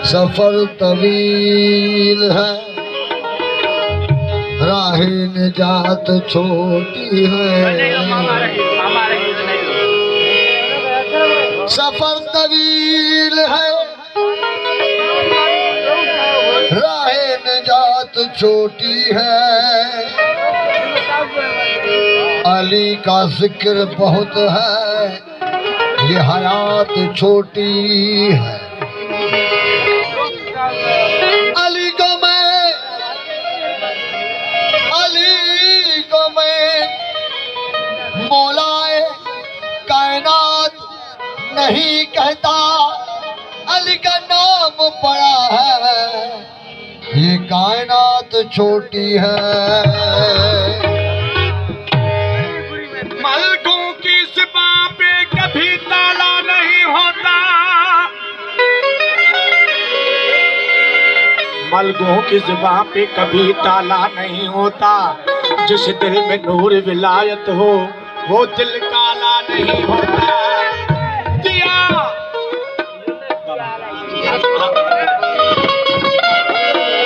सफर तवील है, राहे निजात छोटी है। सफर तवील है, राहे निजात छोटी है। अली का जिक्र बहुत है, ये हयात छोटी है। अली को मैं मौलाए कायनात नहीं कहता, अली का नाम बड़ा है, ये कायनात छोटी है। मलकों की सिपा पे कभी ताला नहीं होता, मलकों की ज़ुबान पे कभी ताला नहीं होता। जिस दिल में नूर विलायत हो वो दिल काला नहीं होता। दिया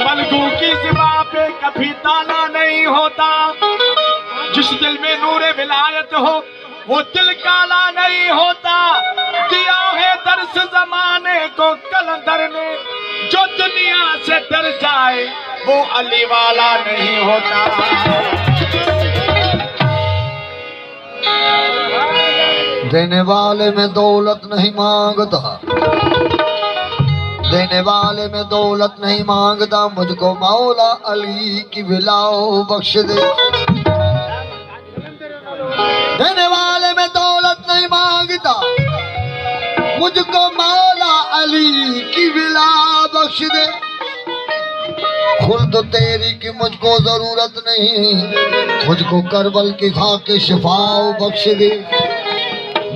मलकों की ज़ुबान पे कभी ताला नहीं होता। जिस दिल में नूर विलायत हो वो दिल काला नहीं होता। दिया है दर्स जमाने को कलंदर ने, जो दुनिया से डर जाए वो अली वाला नहीं होता। देने वाले में दौलत नहीं मांगता, देने वाले में दौलत नहीं मांगता, मुझको मौला अली की विलाओ बख्श दे। देने वाले में दौलत नहीं मांगता, मुझको मौला अली की विला बख्श दे। खुल्द तेरी की मुझको जरूरत नहीं, मुझको करबल की खाके शिफाओ बख्श दे।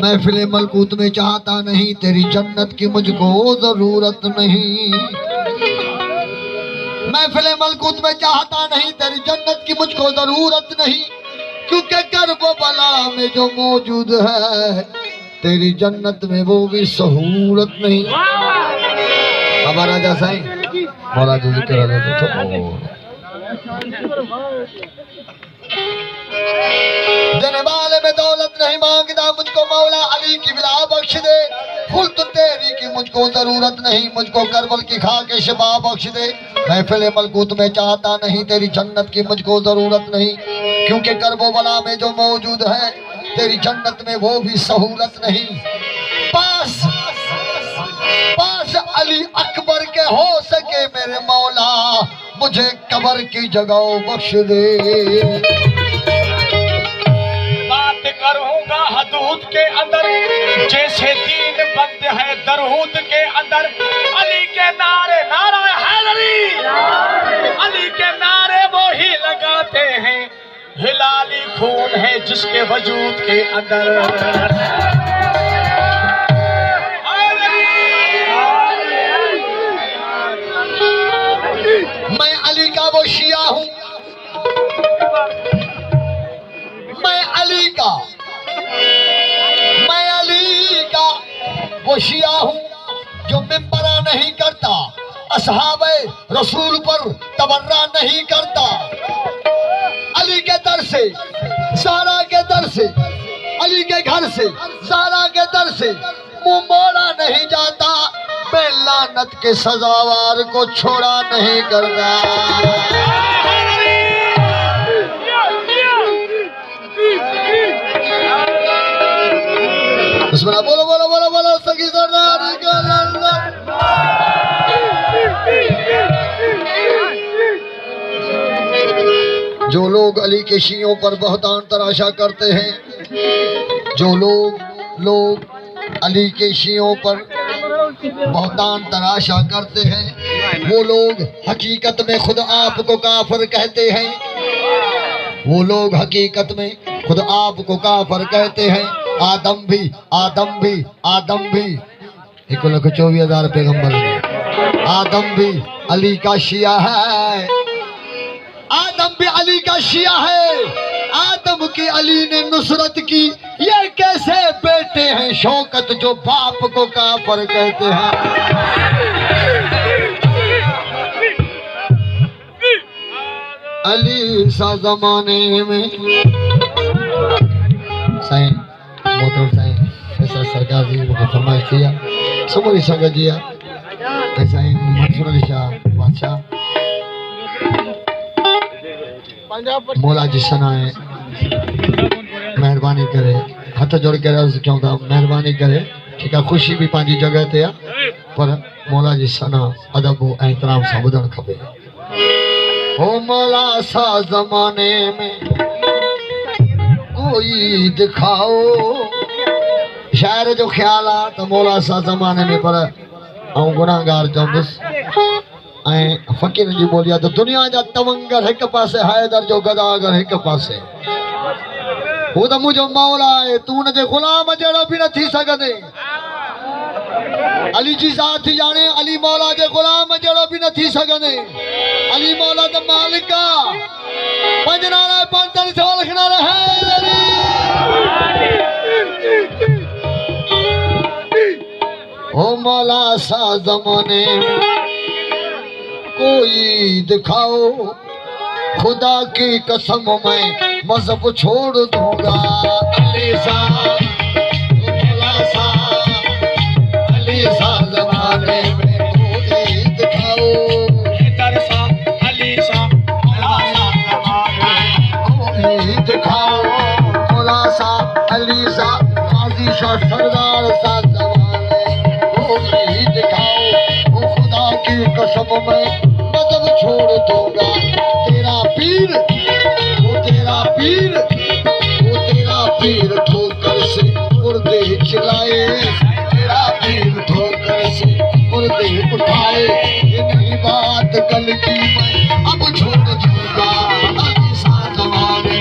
महफिल मलकूत में चाहता नहीं, तेरी जन्नत की मुझको जरूरत नहीं। महफिल मलकूत में चाहता नहीं, तेरी जन्नत की मुझको जरूरत नहीं, क्योंकि कर्ब बला में जो मौजूद है तेरी जन्नत में वो भी सहूलत नहीं। हमारा जैसा ही मौला जी जिक्र देने वाले में दौलत नहीं मांगता, मुझको मौला अली की विला बख्श दे। खुल्द तेरी की मुझको जरूरत नहीं, मुझको करबल की खाके शिफा बख्श दे। महफिल मलकूत में चाहता नहीं, तेरी जन्नत की मुझको जरूरत नहीं, क्योंकि करबो बला में जो मौजूद है तेरी जन्नत में वो भी सहूलत नहीं। पास पास अली अकबर के हो सके मेरे मौला, मुझे कब्र की जगह बख्श दे। बात करूंगा हदूद के अंदर, जैसे दीन बंद है दरूद के अंदर। अली के नारे नारा हैदरी, अली के नारे वो ही लगाते हैं, हिलाली खून है जिसके वजूद के अंदर। मैं अली का वो शिया हूँ, मैं अली का वो शिया हूँ, जो मिंबरा नहीं करता, असहाबे रसूल पर तबर्रा नहीं करता। अली के दर से, सारा के दर से, अली के घर से, सारा के दर से मुंह मोड़ा नहीं जाता। मैं लानत के सजावार को छोड़ा नहीं करता। बोलो बोलो बोलो बोलो सगी सरदार का जो लोग अली के शियों पर बहतान तराशा करते हैं, जो लोग अली के शियों पर बहतान तराशा करते हैं, वो लोग हकीकत में खुद आप को काफिर कहते हैं। वो लोग हकीकत में खुद आप को काफिर कहते हैं। आदम भी 1,24,000 पैगंबर हैं। आदम भी अली का शिया है, आदम भी अली का शिया है। आदम की अली ने नुसरत की, ये कैसे बेटे हैं शौकत जो बाप को काफर कहते हैं। अली सा जमाने में साईं मोहतरम साईं फैसल सरकार जी को फरमाइश किया समूरी संगत जी साईं मंसूर अली शाह बादशाह मौला जी सनाए मेहरबानी करे हथ जोड़ के अर्ज क्यों था मेहरबानी करे ठीक है। खुशी भी पंहिंजी जगह ते आहे पर मौला जी सना अदब ऐं एहतराम सां ॿुधणु खपे। ओ मौला सा जमाने में कोई दिखाओ, शायर जो ख्याल आहे त मौला सा ज़माने में पर ऐं गुनाहगार चवंदुसि ऐं फ़कीर जी ॿोली आहे त दुनिया जा तवंगर हिकु पासे हैदर जो गदागर हिकु पासे। हू त मुंहिंजो मौला आहे तूं हुनजे ग़ुलाम जहिड़ो बि न थी सघंदे। अली जी ज़ात ॼाणे अली मौला जे ग़ुलाम जहिड़ो बि न थी सघंदे। अली मौला त मालिक आहे पंजनारा पंतन सो लिखना रहे। ओ मौला सा ज़माने में कोई दिखाओ, खुदा की कसम मैं मजहब छोड़ दूंगा। अली सा मौला सा अली सा ज़माने में कोई दिखाओ, इधर सा अली सा मौला सा कोई दिखाओ। मौला सा अली सा काजी सा सरदार सा खुदा की कसम में मजहब छोड़ दूंगा। तेरा पीर वो तेरा पीर वो तेरा पीर ठोकर से मुर्दे चिल्लाए, तेरा पीर ठोकर से मुर्दे उठाए। ये नहीं बात कल की मैं अब छोड़ दूंगा। अली सा ज़माने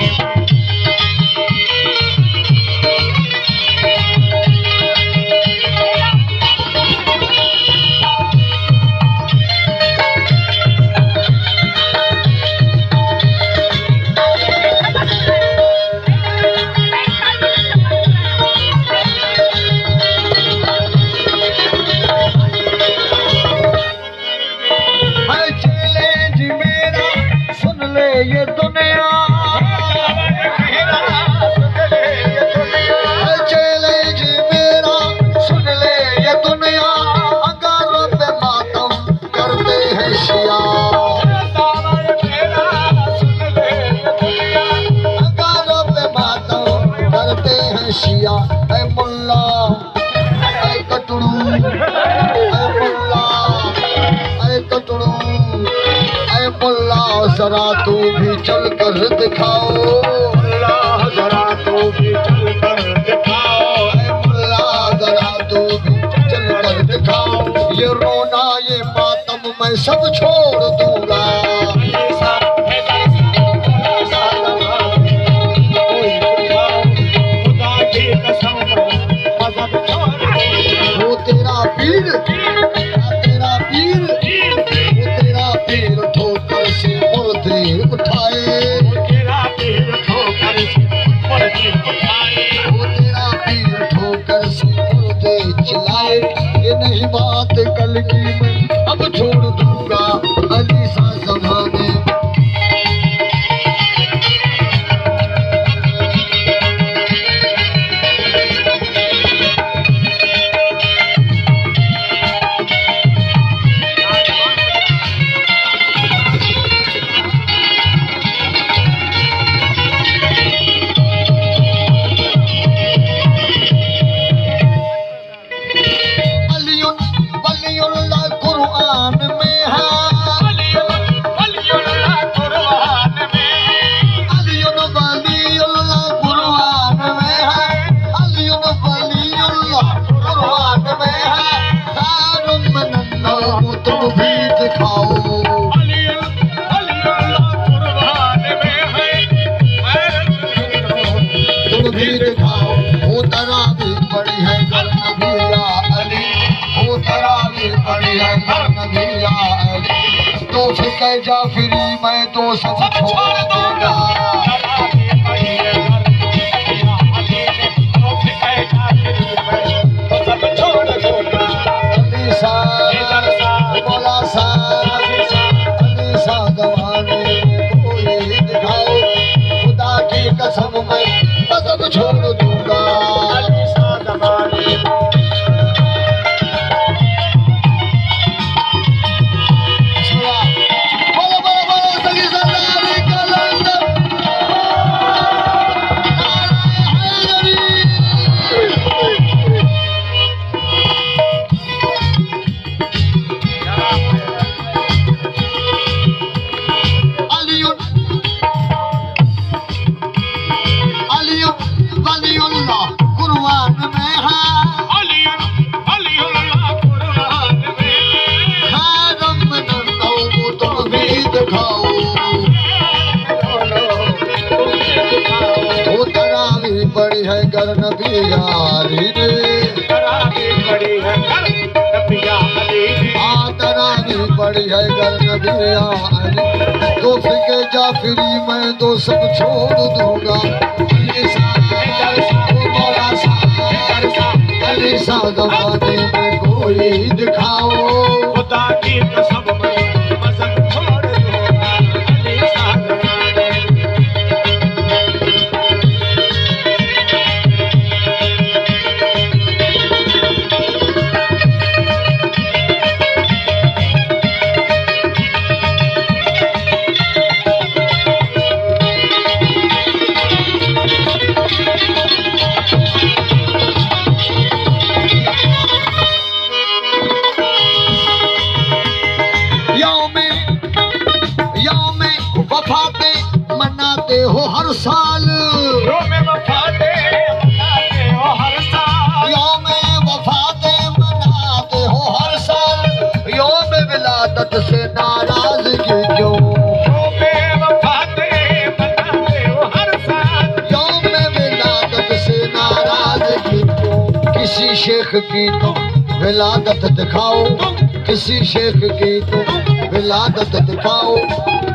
ये दुनिया चैलेंज मेरा सुन ले ये दुनिया अंगारों पे मातम करते हैं शिया। अंगारों पे मातम करते हैं शिया। ऐ मुल्ला ऐ कटड़ू ऐ मुल्ला ऐ कटड़ू ऐ मुल्ला जरा तू भी चल कर दिखाओ। मुल्ला जरा तू भी चल कर दिखाओ। ऐ मुल्ला जरा तू भी चल कर दिखाओ। ये रोना ये मातम मैं सब छोड़ दूंगा। वो तेरा पीर तेरा पीर वो तेरा पीर ठोकर से मुर्दे उठाए। तेरा पीर ठोकर से मुर्दे उठाए। वो तेरा पीर ठोकर से मुर्दे चिल्लाए। ये नहीं बात कल की मैं अब छोड़ दूंगा। अली सा ज़माने तुम भी दिखाओ। तुम भी दिखाओ। वो तरा भी पड़ी है घर नबिया अली। वो तरा भी पड़ी है घर नबिया अली। तो फिक्र जाफरी मैं तो सब छोड़ दूंगा। घर नबी यारी रे तरावी पड़ी है घर नबिया अली तरावी पड़ी है घर नबी यारी दोस्त के जाफरी मैं तो सब छोड़ दूंगा अली सा जमाने में कोई दिखाओ खुदा की कसम मैं मजहब छोड़ दूंगा अली सा जमाने मनाते हो हर साल में वफाते मनाते हो हर साल यौम वफाते मनाते हो हर साल यौम विलादत से नाराजगी क्यों में वफाते मनाते हो हर साल यौम विलादत से नाराजगी क्यों किसी शेख की तो विलादत दिखाओ किसी शेख की तो विलादत दिखाओ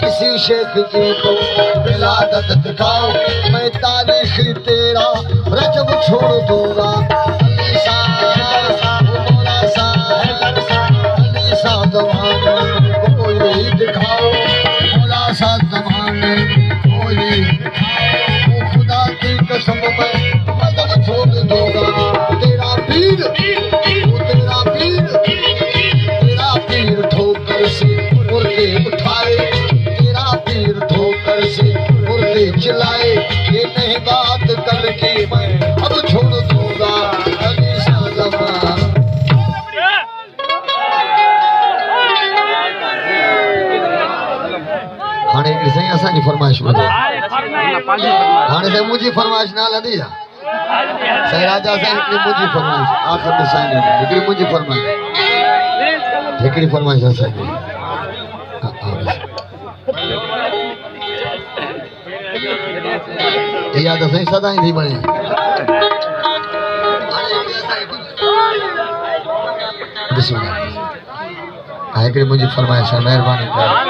किसी शेख की तो विलादत दिखाओ मैं तारीख तेरा रजब छोड़ दूंगा अली सा मौला सा अली सा जमाने में कोई दिखाओ मौला सा जमाने में कोई दिखाओ वो खुदा की कसम मैं मदद छोड़ दूंगा तेरा पीर तेरा पीर ठोकर से मुर्दे उठाए पीर ठोकर से मुर्दे चिल्लाए ये नहीं बात कल की मैं अब छोड़ दूंगा अली सा जमाना हाणे हिकिड़ी साईं असांजी फरमाइश ॿुधो हाणे साईं मुंहिंजी फरमाइश न हलंदी आहे साईं राजा साईं हिकिड़ी मुंहिंजी फरमाइश आख़िर में साईं हिकिड़ी मुंहिंजी फरमाइश हिकिड़ी फरमाइश असांजी याद असांजी सदा ई थी बणे बिस्मिल्लाह हिकिड़ी मुंहिंजी फरमाइश आहे महिरबानी करे